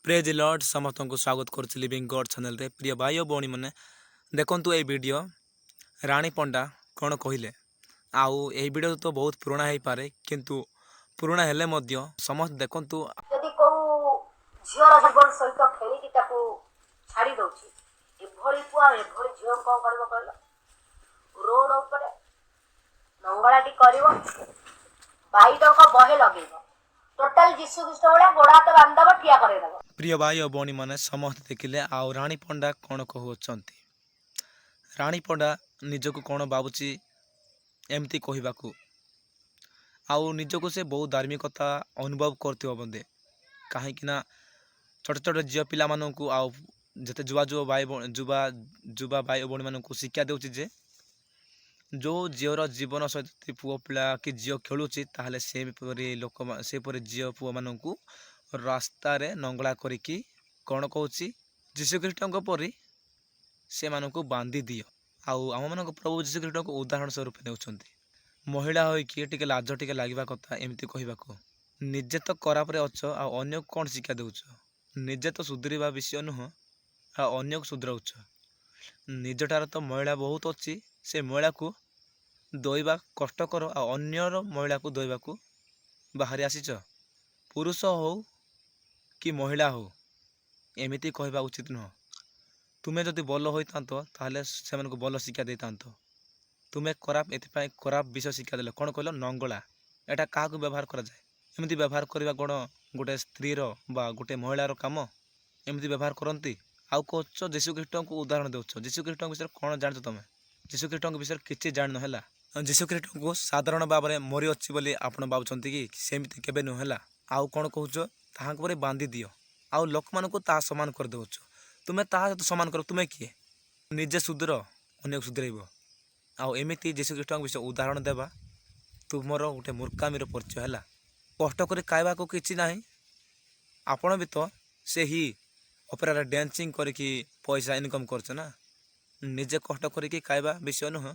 Praise Lord समस्त को स्वागत करुच्ची लिविंग गॉड चैनल रे प्रिय भाई और भौणी मैंने देखु ये वीडियो रानी पंडा कौन कहले आउ यही वीडियो तो बहुत पुराना हो पारे किंतु पुराना हेले मध्य समस्त देखु यदि को झीवर जीवन सहित खेलिकी छाड़ी दउची एभली पुआ एभली झीव कौन करबो कहलो रोड ऊपर नंगलाटी करिवो बाईटक बहे लगेबो टोटल जीशु ख्रीष्ट भलिया गोड़ा हाथ बांधब ठिया करेदब। प्रिय भाई और भौणी मैंने समस्त देखिले आउ रानी पंडा कौन कहउछंती रानी पंडा निजको कौन भावुची एमती कहबाकू आउ निजको से बहुत धार्मिकता अनुभव करथिबो बंदे कहीं छोट छोट झील पिला मानू आउ जिते जुआ जुआ भाई जुबा भाई भौणी मानू शिक्षा देउची जे जो झीवर जीवन सहित पुओ पिला कि झील खेलुची ताहले सेपरी लोक सेपरी झील पुओ मानू रास्ता रे नंगला करिकी कौन कहूची जीशुख्रीष्ट परी से मानू बांधी दियो आउ आम मान प्रभु जीशुख्रीष्ट को उदाहरण स्वरूप नेउछंती महिला होइकी टिके लाज टिके लागिबा कथा एमती कहबाकू निजे तो खराब अछ आ अन्य कौन शिक्षा देउछ निजे तो सुधरिबा विषय नुह आ अन्य को सुधराउछ निजठार तो महिला बहुत अच्छी से महिला को दईवा कष्टकर आ अन्यर महिला को दईवा को बाहरी आसीच पुरुष हो कि महिला हो एमती कहवा उचित नुह तुम्हें जदि भल होता ताहले से भल शिक्षा देता तुम्हें खराब एपाई खराब विषय शिक्षा देल कौन कहल नंगला एटा क्या व्यवहार करा जाए एमती व्यवहार करवा कौन गोटे स्त्री बा गोटे महिलार काम एमती व्यवहार करती आउ कह जीशुख्रीष्ट को उदाहरण देउछ जीशुख्रीष्ट विषय कौन जान तुम जीशुख्रीष्ट विषय किसी जान है जीशुख्रीष्ट को साधारण भाव में मरी अच्छी बोली आपण भावुंट कि सेमती केबे नुहला आउ कौन कहूच ताहा बांधी दियो आउ लोक मान ता सामान कर दउछ तुम्हें ताहा सामान कर तुम्हें किए निजे सुधर अन्य सुधरब आउ एमती जीशुख्रीष्ट विषय उदाहरण देवा तुमर गोटे मूर्खामीर परिचय है कष्ट कर खावा को किसी ना आपण भी तो से ही अपेरा डांसिंग करके पैसा इनकम करछ ना निजे कष्ट करके खावा विषय नुह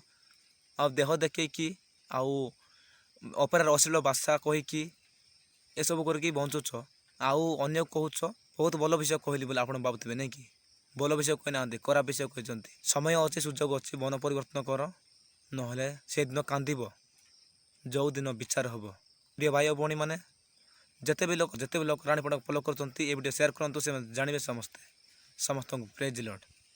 आ देह देखी आउ अपेरा अश्लील भाषा कहीकि ए सब करके बंचुछ आउ अन्य कहूछ बहुत भल विषय कहली बोले आप भावुवे नहीं कि भल विषय कही ना खराब विषय कहते समय अच्छी सुजोग अच्छी मन परिवर्तन कर नहले से दिन कांदब जो दिन विचार हम प्रिय भाई भौणी मैंने जिते भी लोग रानी पंडा फॉलो कर वीडियो शेयर करूँ से जानवे समस्त को प्रेज लॉर्ड।